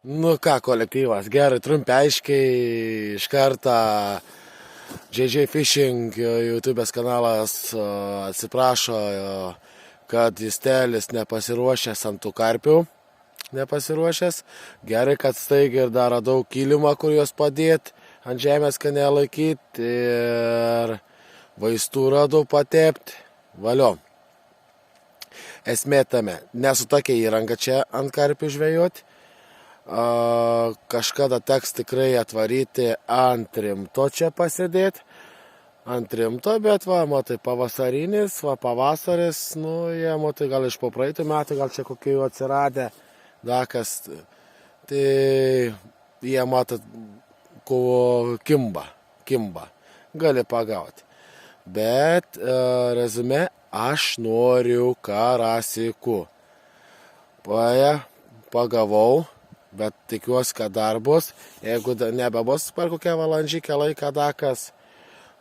Nu ką, kolektyvas, gerai, trumpai aiškiai, iš karto JJ Fishing YouTube'ės kanalas atsiprašo, kad Justelis nepasiruošęs ant tų karpių, nepasiruošęs. Gerai, kad staigiai ir dar radau kilimą, kur juos padėti, ant žemės, kad nelaikyti ir vaistų radau patepti, valio. Esmė tame, nesu tokia įranga čia ant karpių žvejoti. Kažkada teks tikrai atvaryti ant rimto čia pasėdėti. Ant rimto, bet va, matai, pavasarinis, va, pavasaris, nu, jie, matai, gal iš po praeitų metų, gal čia kokie jau atsiradę dakas. Tai jie, matai, kimba, gali pagauti. Bet, rezume, aš noriu karasiku. Pagavau. Bet tikiuosi, kad dar bus. Jeigu nebebus per kokią valandžikę laiką dakas,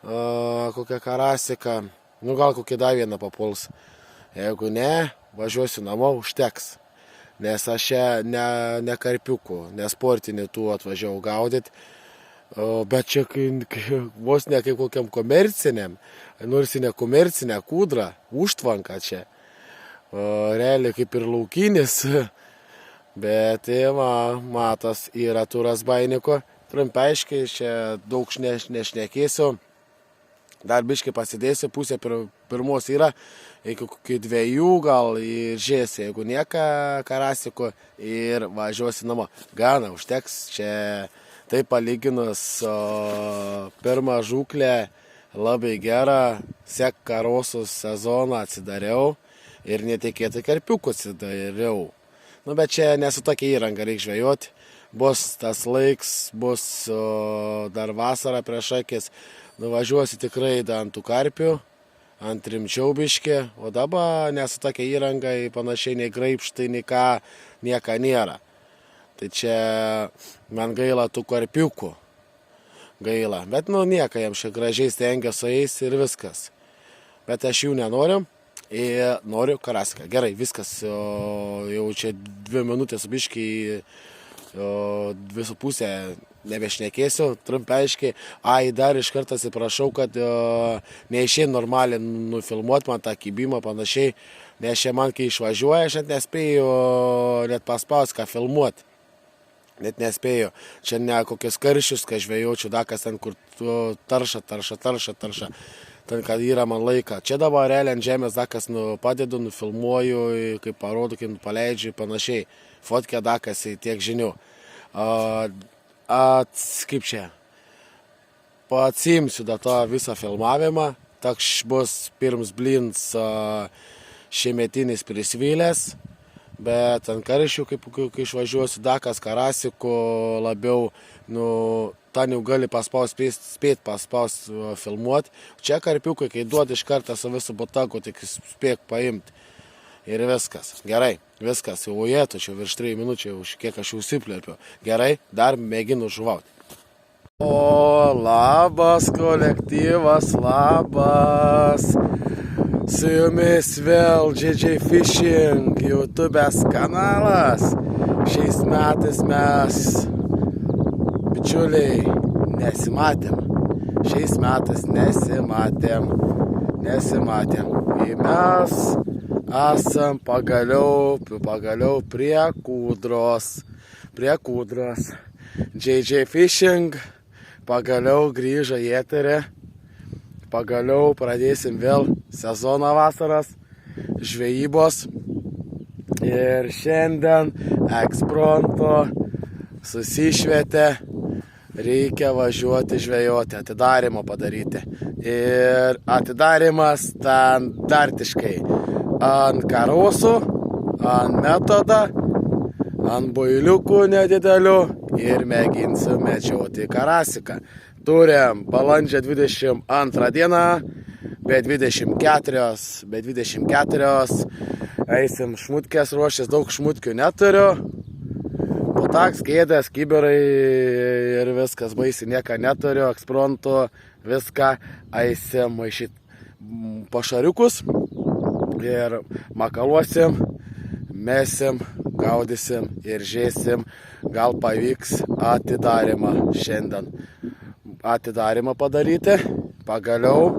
kokią karasiką, nu gal kokį dar vieną papuls. Jeigu ne, važiuosiu namo, užteks. Nes aš čia ne karpiukų, ne sportinį tų atvažiavau gaudyti. Bet čia vos ne kaip kokiam komerciniam, nors ne komercinė kūdra, užtvanka čia. Realiai kaip ir laukinis. Bet, matas, yra turas bainiko. Trumpai aiškiai, čia daug nešnekėsiu. Dar biškai pasidėsiu, pusė pirmos yra, iki kokių 2 gal ir žiesi, jeigu nieka karasiko ir važiuosi namo. Gana, užteks, čia taip palyginus pirmą žūklę labai gerą, sek karosus sezoną atsidariau ir netikėtai karpiukų atsidariau. Nu, bet čia nesu tokia įranga, reikia žvejoti. Bus tas laiks, bus dar vasara prieš akis. Nuvažiuosi tikrai ant tų karpių, ant rimčiau biškį. O dabar nesu tokia įranga, panašiai nei graipštai, nei ką, nieka nėra. Tai čia man gaila tų karpiukų. Gaila. Bet nieka, jiems čia gražiai stengia su jais ir viskas. Bet aš jų nenoriu. Ir noriu karasiką. Gerai, viskas, jau čia 2 minutės biškiai, 2,5 nebešnekėsiu, trumpai aiškiai. Dar iš karto atsiprašau, kad neišėjai normaliai nufilmuoti man tą kibimą panašiai, nes čia man kai išvažiuoja, aš net nespėjau net paspaus ką filmuoti. Net nespėjau. Čia ne kokius karšius, kai žvejaučiu, dakas ten, kur tarša. Ten, kad yra man laika. Čia dabar realiai ant žemės dakas padedu, nufilmuoju, kaip parodu, kaip paleidžiu, panašiai. Fotkė dakas į tiek žinių. Kaip čia? Paatsimsiu da to visą filmavimą. Toks bus pirms blins šiemetinis prisvylės. Bet ant karšių, kai išvažiuosiu dakas karasiku labiau, ten jau gali spėti paspaus filmuoti. Čia karpiukai, kai duodi iš kartą su visų botaku, tik spėk paimti. Ir viskas. Gerai, viskas. Jau jėtų, čia virš 3 minučių, kiek aš jau užsiplėpiu. Gerai, dar mėginu žuvauti. O, labas kolektyvas, labas. Su jumis vėl JJ Fishing YouTube'ės kanalas. Šiais metais mes, bičiuliai, nesimatėm. Šiais metais nesimatėm. Ir mes esam pagaliau prie kūdros. JJ Fishing pagaliau grįžo į eterį. Pagaliau pradėsim vėl sezoną vasaras, žvejybos. Ir šiandien ekspromto susišvietė, reikia važiuoti žvejoti, atidarimą padaryti. Ir atidarimas standartiškai ant karosų, ant metodą, ant boiliukų nedidelių ir mėginsiu medžioti karasiką. Turim balandžio 22 dieną, be 24, eisim šmutkės ruoštis, daug šmutkių neturiu. Potaks, kėdės, kiberai ir viskas, baisi, nieko neturiu, eksprontų, viską, eisim maišyti pašariukus ir makaluosim, mesim, gaudysim ir žėsim gal pavyks atidarimą šiandien. Atidarimą padaryti, pagaliau,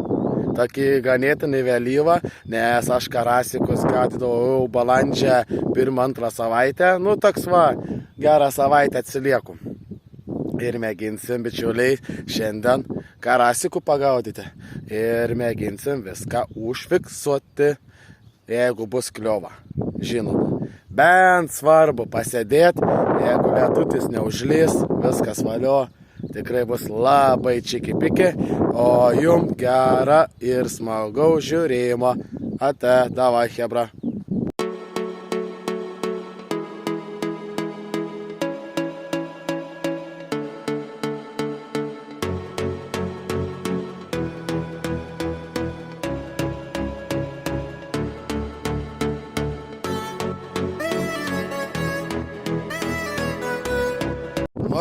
tokį ganėtinai vėlyvą, nes aš karasikus gaudydavau balandžio 1-2 savaitę, toks gerą savaitę atsilieku. Ir mėginsim, bičiuliai, šiandien karasikų pagaudyti. Ir mėginsim viską užfiksuoti, jeigu bus kliova. Žinoma, bent svarbu pasėdėti, jeigu lietutis neužlys, viskas valio. Tikrai bus labai čiki-piki, o jum gera ir smagaus žiūrėjimo. Ate, davai, hebra.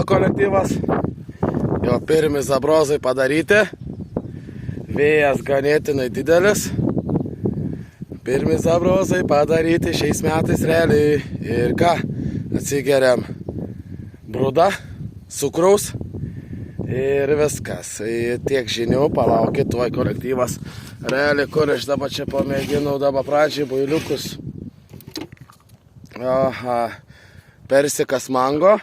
Kolektyvas, jo pirmi zabrozai padaryti, vėjas ganėtinai didelis, pirmi zabrozai padaryti šiais metais realiai ir ką, atsigeriam brudą, cukraus ir viskas, tiek žinių, palaukit, tuoj kolektyvas, realiai kur aš dabar čia pamėginau dabar pradžiai builiukus, persikas mango,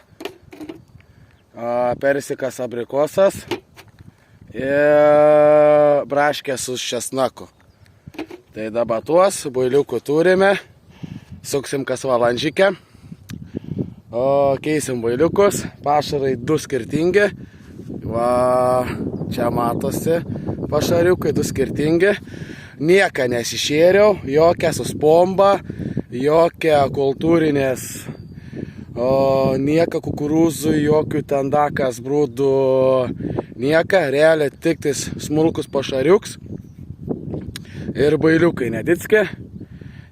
persikas abrikosas ir braškės su česnaku. Tai dabar tuos builiukų turime, suksim kas valandžikę, keisim builiukus, pašarai 2 skirtingi, čia matosi pašariukai 2 skirtingi, nieką nesišėriau, jokia suspomba, jokia kultūrinės, nieka kukurūzų, jokių tendakas, brūdų, nieka, realiai tik tais smulkus pašariuks ir bailiukai neditski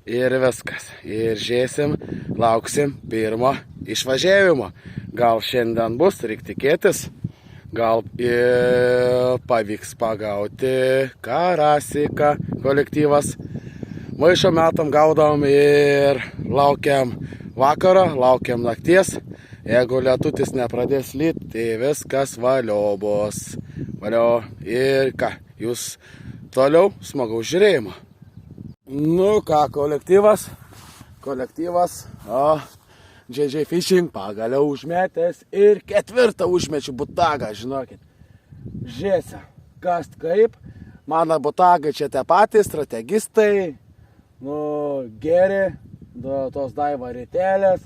ir viskas. Ir žiūrėsim, lauksim pirmo išvažiavimo. Gal šiandien bus, reikia tikėtis, gal pavyks pagauti karasiką kolektyvas. Maišo metam gaudom ir laukiam vakaro, laukiam nakties. Jeigu lietutis nepradės lyt, tai viskas valio bus. Valio. Ir ką, jūs toliau smagaus žiūrėjimo. Ką, kolektyvas, JJ Fishing pagaliau užmetęs ir 4 užmečiu butagą, žinokit. Žiūrėsia, kas kaip, mano butagai čia tie patys, strategistai, geri, tos daiva rytelės,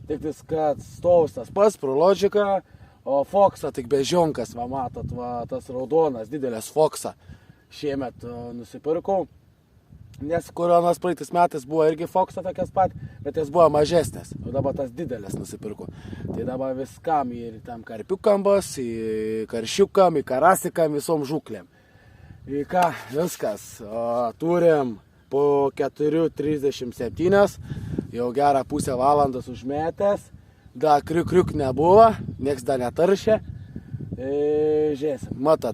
tik vis, kad stovus tas pats, Prologica, o Foxa tik bežionkas, matot, tas raudonas, didelės Foxa šiemet nusipirkau, nes kurionas praeitais metais buvo irgi Foxa tokias pat, bet jis buvo mažesnės, o dabar tas didelės nusipirkau. Tai dabar viskam, ir tam karpiukam bus, į karšiukam, į karasikam, visom žuklėm. Ir ką, viskas, turim po 4:37, jau gerą pusę valandos užmetęs, da kriuk nebuvo, nieks da netaršė. Žiūrėsim, matot,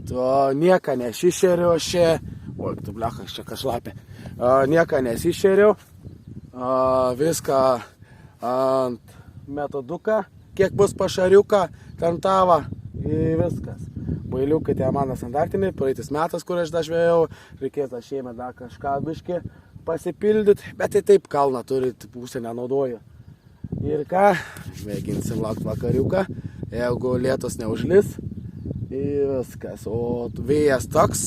nieką nesišeriu čia, tu blekas čia kažlapė, nieką nesišeriu, viską ant metoduką, kiek bus pašariuką, ten tava ir viskas. Bailiukai tai mano standartiniai, praeitis metas, kur aš dažvėjau, reikės dar šiemet dar kažką biškį pasipildyti, bet tai taip kalną turi, pusę nenaudoju. Ir ką, mėginsim laukti vakariuką, jeigu lietus neužlis, ir viskas. O vėjas toks,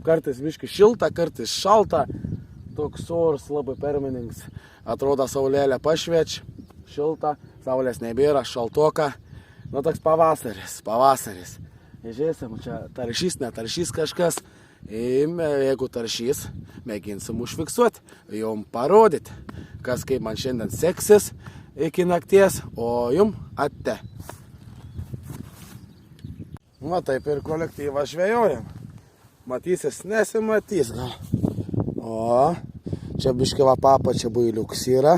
kartais biškį šilta, kartais šalta, toks oras labai perminings, atrodo saulėlė pašviečia, šilta, saulės nebėra, šaltoka, toks pavasaris. Žiūrėsim, čia taršys, netaršys kažkas, jeigu taršys, mėginsim užfiksuoti, jum parodyti, kas kaip man šiandien seksis iki nakties, o jum ate. Taip ir kolektyvą žvejojam. Matysis, nesimatys gal. O, čia biški papa, čia builiuks yra.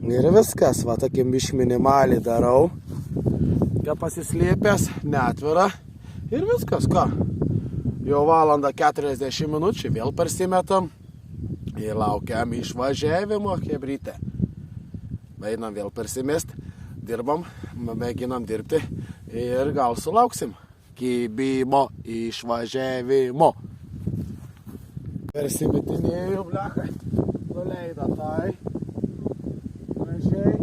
Ir viskas, tokim biški minimaliai darau. Čia pasislėpęs, neatvira. Ir viskas, ką. Jau valandą 40 minučių, vėl persimetam. Ir laukiam išvažiavimo, hebrytė. Einam vėl persimest. dirbam, mėginam dirbti ir gal sulauksim kibimo išvažiavimo. Persimetinėjau, blecha, nuleida tai, gražiai,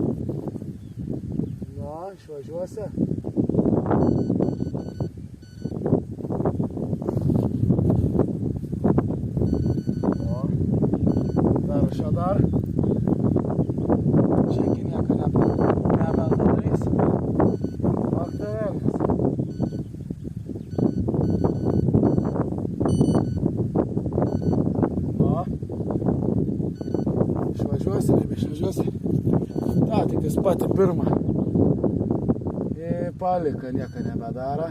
na, išvažiuosi. O, tarša dar, čia iki nieko nebedarys, aktavelkas. Išvažiuosi, nebeišvažiuosi. Ta, tik tais pati pirma. Palika, nieko nebedara.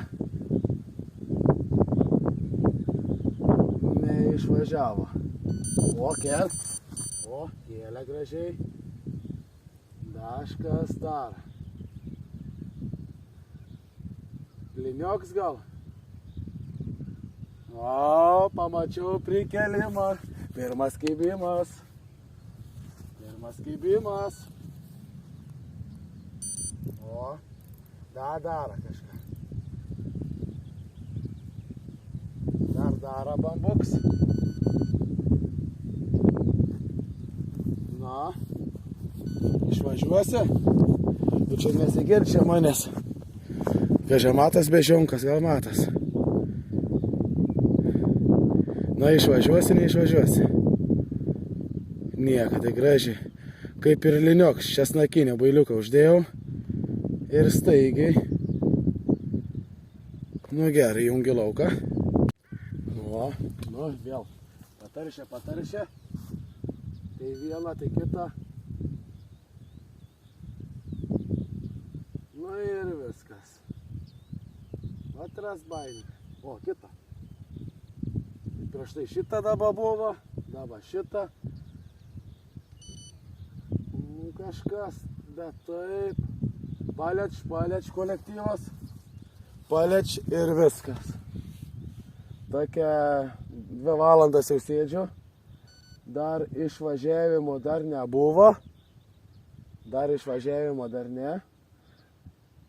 Neišvažiavo. O, kel. O, kėlė gražiai. Daškas dar. Linioks gal. O, pamačiau prikelimą. Pirmas kibimas. Pirmas kibimas. O, dara kažką. Dar dara bambuks. Na, išvažiuosi. Tu čia nesigirčia manęs. Kažia matas bežionkas, gal matas. Na, išvažiuosi, neišvažiuosi. Nieko, tai gražiai. Kaip ir linioks, česnakinio bailiuką uždėjau. Ir staigiai. Nu gerai, jungi lauką. O, nu vėl. Pataršė. Tai vieną, tai kitą. Nu ir viskas. Atras baimė. O, kitą. Prieš tai šitą dabar buvo. Dabar šitą. Kažkas, bet taip. Paleč kolektyvas. Paleč ir viskas. Tokia 2 valandas jau sėdžiu. Dar išvažiavimo dar nebuvo. Dar ne.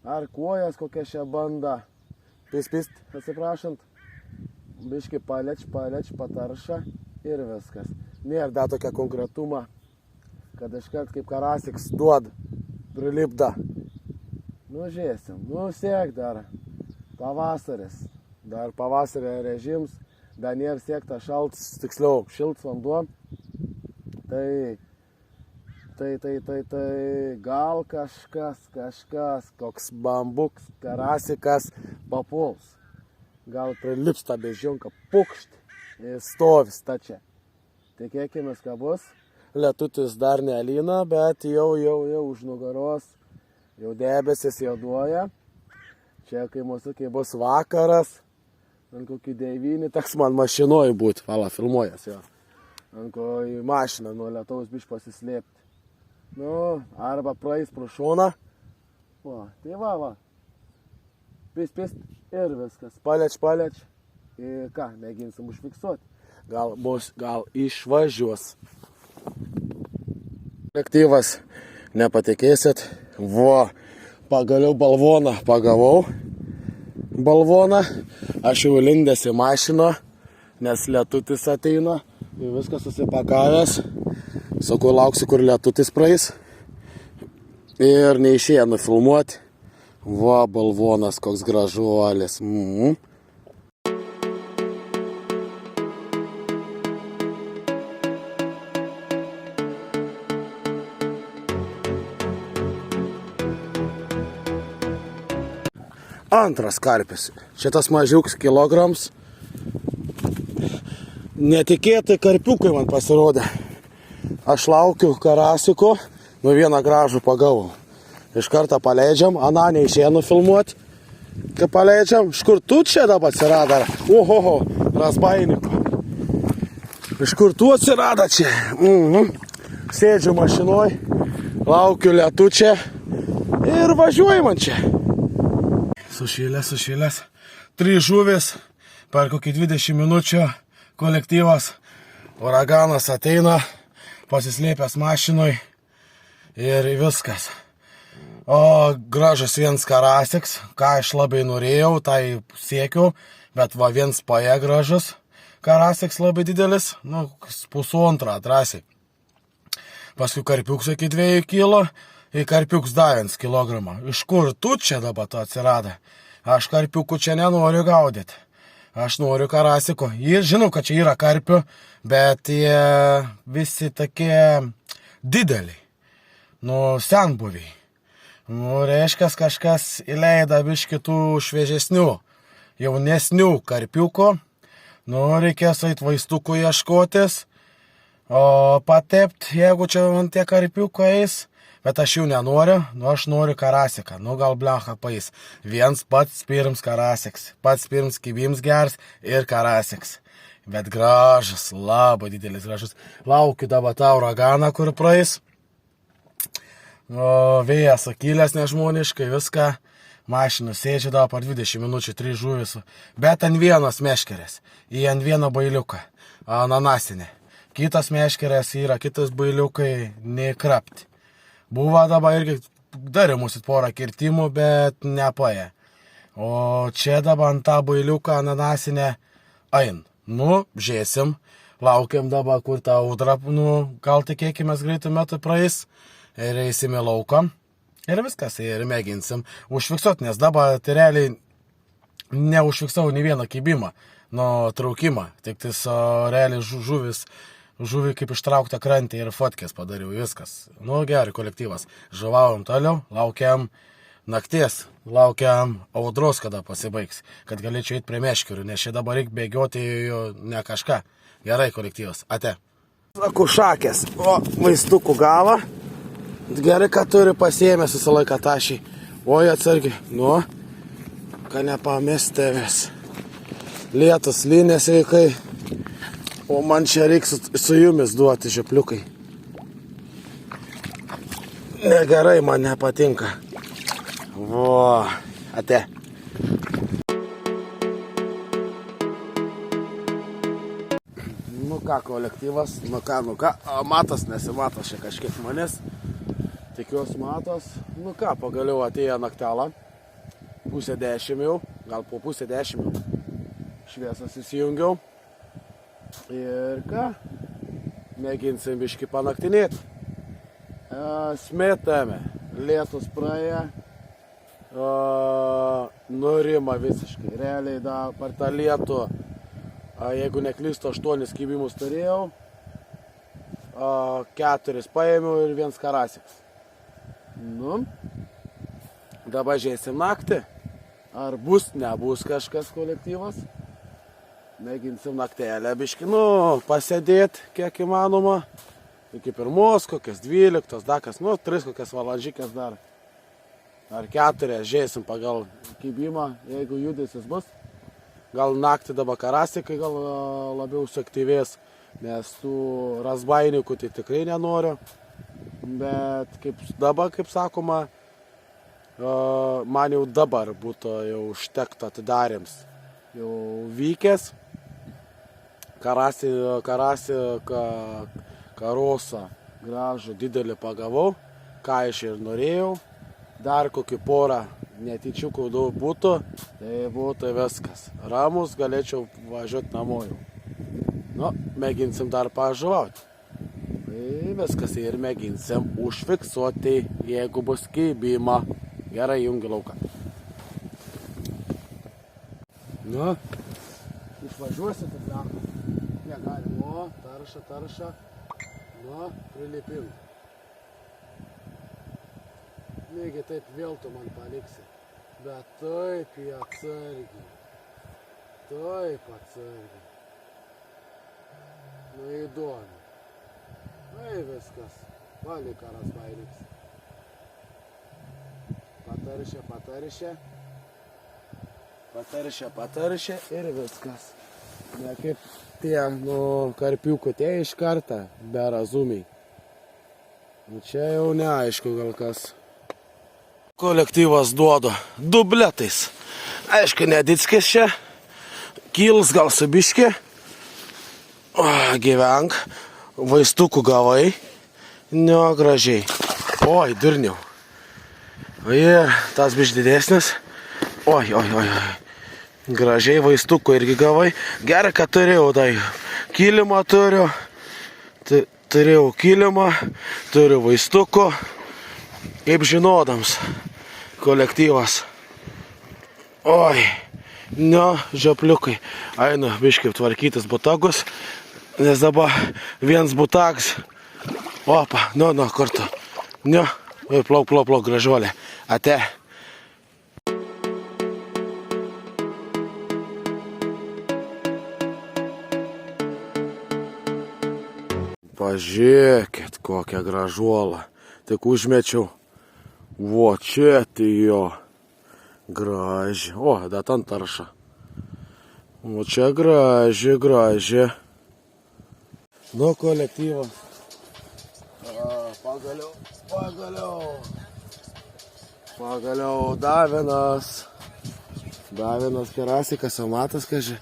Ar kojas kokia šia banda. Pist, atsiprašant. Biški paleč, patarša ir viskas. Nėra dar tokia konkretuma, kad iškart kaip karasiks duod, prilipda. Nu, žiūrėsim. Nu, siek dar. Pavasaris. Dar pavasario režims. Dar nėra siekta šalts, tiksliau, šilts vanduo. Tai gal kažkas, koks bambuks, karasikas papuls. Gal prilips tą bežionką, pukšt, stovis tačia. Tikėkimės, ką bus. Lietutis dar nelina, bet jau už nugaros, jau debesis juoduoja. Čia, kai bus vakaras, ant kokį 9, teks man mašinoj būt, filmuojas jo. Ant ko į mašiną nuo lietaus biškį pasislėpti. Nu, arba praeis pro šoną. O, tai va. Pist ir viskas. Paleč. Ir ką, mėginsim užfiksuoti. Gal išvažiuos. Kolektyvas, nepatikėsit. Pagaliau balvoną pagavau. Aš jau lindęs į mašiną, nes lietutis ateina. Ir viskas susipakavęs. Sakau, lauksiu, kur lietutis praeis. Ir neišėjo nufilmuoti. Balvonas, koks gražuolis. Antras karpis. Šitas mažiuks kilograms. Netikėtai karpiukai man pasirodė. Aš laukiu karasiko, nu vieną gražų pagavau. Iš karto paleidžiam, aną neišėjo nufilmuoti. Kai paleidžiam, iš kur tu čia dabar atsirado? Ohoho, razbainiko. Iš kur tu atsirado čia? Sėdžiu mašinoj, laukiu lietučia ir važiuoju man čia. Sušėlęs. 3 žuvis, per kokį 20 minučių kolektyvas, uraganas ateina, pasislėpęs mašinoj ir viskas. O gražus vienas karasiks, ką aš labai norėjau, tai siekiau, bet va vienas paė gražus karasiks labai didelis, nu, 1,5 drąsiai. Paskui karpiuks iki 2 kilo, ir karpiuks dar 1 kilogramą. Iš kur tu čia dabar to atsirado? Aš karpiukų čia nenoriu gaudyti. Aš noriu karasiko. Ir žinau, kad čia yra karpių, bet jie visi tokie dideliai. Nu, senbuviai. Nu, reiškia, kažkas įleida biškį tų šviežesnių, jaunesnių karpiukų. Nu, reikės eit vaistukų ieškotis, o patept, jeigu čia man tie karpiukai eis, bet aš jų nenoriu, nu, aš noriu karasiką, nu, gal blecha paeis. Viens pats pirms karasiks, pats pirms kibims gers ir karasiks. Bet gražus, labai didelis gražus. Laukiu dabar tą uraganą, kur praeis. O vėjas akylės nežmoniškai, viską. Mašinų sėdžia dabar par 20 minučių, 3 žuvis. Bet ant vienos meškerės. Į ant vieno bailiuką. Ananasinė. Kitas meškerės yra, kitas bailiukai neįkrapti. Buvo dabar irgi darė mūsų porą kirtimų, bet nepaė. O čia dabar ant tą bailiuką ananasinę ein. Nu, žiūrėsim. Laukiam dabar, kur tą audrą, nu, gal tikėkime greitų metų praeis. Ir eisim į lauką. Ir viskas, ir mėginsim užfiksuoti, nes dabar tai realiai neužfiksau nei vieną kibimą nuo traukimą. Tik tais realiai žuvį kaip ištraukta krantė ir fotkės padariau, viskas. Nu, gerai, kolektyvas. Žuvavom toliau, laukiam nakties, laukiam audros, kada pasibaigs, kad galėčiau eiti prie meškerių, nes čia dabar reikia bėgioti ne kažką. Gerai, kolektyvas, ate. Sakau, šakės, o vaistukų gavo. Gerai, kad turi pasiėmęs visą laiką tašį. Oi, atsargiai. Nu, kad nepamest tavęs. Lietus, lynės veikai. O man čia reiks su jumis duoti žipliukai. Negerai, man nepatinka. O, ate. Nu ką, kolektyvas, nu ką. Matos nesimatos čia kažkiek manęs. Tikiuosi matos. Nu ką, pagaliau atėjo naktelą. 9:30 jau, gal po 9:30 jau. Šviesas įsijungiau. Ir ką? Mėginsim biškį panaktinėti. Smetame. Lietus praėjo. Nurima visiškai. Realiai da, per tą lietų, jeigu neklystu, 8 kibimus turėjau. 4 paėmiau ir 1 karasiks. Nu, dabar žiūrėsim naktį. Ar bus, nebus kažkas kolektyvas. Mėginsim naktelę biškį, nu, pasėdėti kiek įmanoma. Iki 1, kokias 12, dakas, nu, 3 kokias valandžikės dar. Ar 4, žiūrėsim pagal kibimą, jeigu judesis bus. Gal naktį dabar karasikai gal labiau suaktyvės, nes tų razbainikų tai tikrai nenoriu. Bet kaip sakoma, man jau dabar būtų jau užtekta atidarėms. Jau vykęs, karosą gražų didelį pagavau, ką aš ir norėjau. Dar kokį porą netyčiukų būtų, tai būtų viskas. Ramus galėčiau važiuoti namo jau. Nu, mėginsim dar pažuvauti. Tai viskas ir mėginsim užfiksuoti, jeigu bus kibimą. Gerai, jungi lauką. Nu, išvažiuosit ir dar. Negalim. O, tarša. Nu, prilipim. Negi taip vėl tu man paliksi. Bet taip į atsargiai. Taip atsargiai. Nu, įdomi. Tai viskas. Valikaras bailiks. Pataršė ir viskas. Ne kaip tie, karpiukų tie iš kartą, be razumiai. Nu, čia jau neaišku gal kas. Kolektyvas duoda dubletais. Aišku, nedickis čia. Kils gal su biškė. Gyvenk. Vaistukų gavai. Ne, gražiai. Oi, durniau. Ir tas biškį didesnis. Oi. Gražiai vaistuko irgi gavai. Gerai, kad turėjau tai. Kilimą turiu. Turėjau kilimą. Turiu vaistuko. Kaip žinodams. Kolektyvas. Oi. Žiopliukai. Einu biškį tvarkytis botagus. Nes dabar viens botags. Opa, kartu. Plauk, gražuolė. Ate. Pažiūrėkit, kokią gražuolą. Tik užmečiau. Vo, čia tai jo. Graži. O, dar ten tarša. O čia graži. Nu, kolektyvas. Pagaliau Davinas. Davinas kerasikas, jau matas, kaži.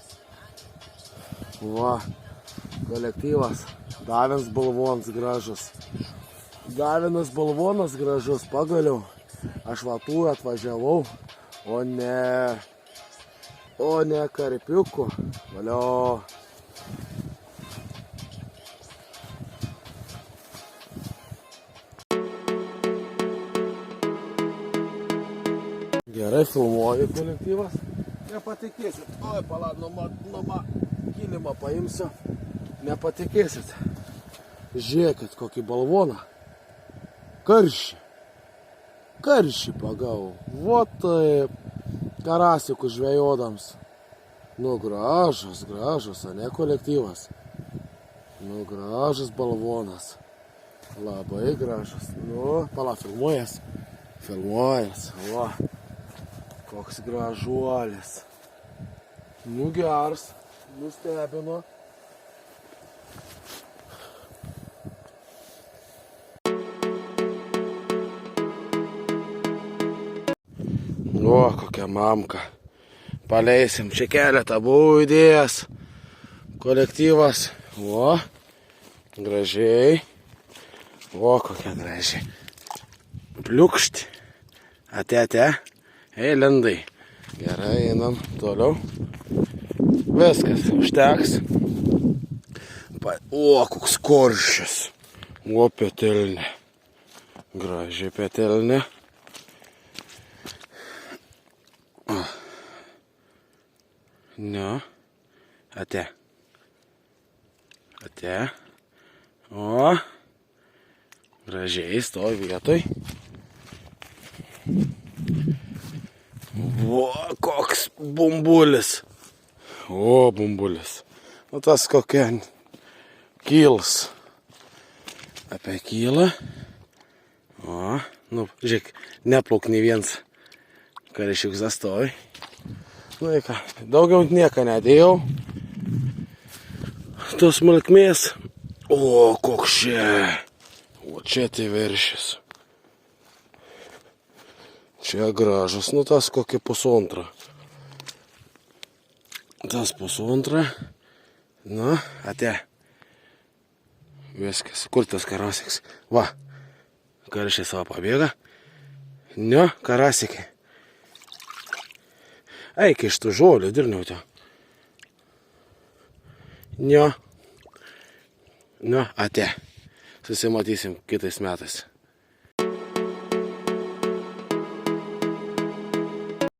Va, kolektyvas. Davinas balvonas gražus. Davinas balvonas gražus, pagaliau. Aš vatų atvažiavau, o ne karpiukų. Valio. Gerai, filmuoju kolektyvas. Nepatikėsit. Oi, palauk, nuo kilimą paimsiu. Nepatikėsit. Žiūrėkit, kokį balvoną. Karšį pagavau. Vo taip. Karasikų žvejodams. Nu, gražus, o ne kolektyvas. Nu, gražus balvonas. Labai gražus. Nu, palauk, filmuojas. Va. Koks gražuolis. Nu, geras. Nustebino. O, kokia mamka. Paleisim. Čia keletą buvau įdėjęs. Kolektyvas. O, gražiai. O, kokia gražiai. Pliukšti. Ate. Ei, lendai. Gerai, einam toliau. Viskas, užteks. O, koks koršis. O, petelnė. Graži petelnė. Ate. O, gražiai stovi vietoj. O, koks bumbulis. O, bumbulis. Nu, tas kokia kyls. Apie kylą. O, nu, žiūrėk, neplauk nei viens karišiuks zastovi. Nu, ką, daugiau nieko nedėjau. Tos smulkmės. O, koks čia. O, čia tai veršis. Čia gražus, nu tas kokia pusantra. Tas pusantra. Nu, ate. Viskas. Kur tas karasiks? Va. Karšiai savo pabėga. Nu, karasikai. Eik iš tų žolių, dirniautio. Nu, ate. Susimatysim kitais metais.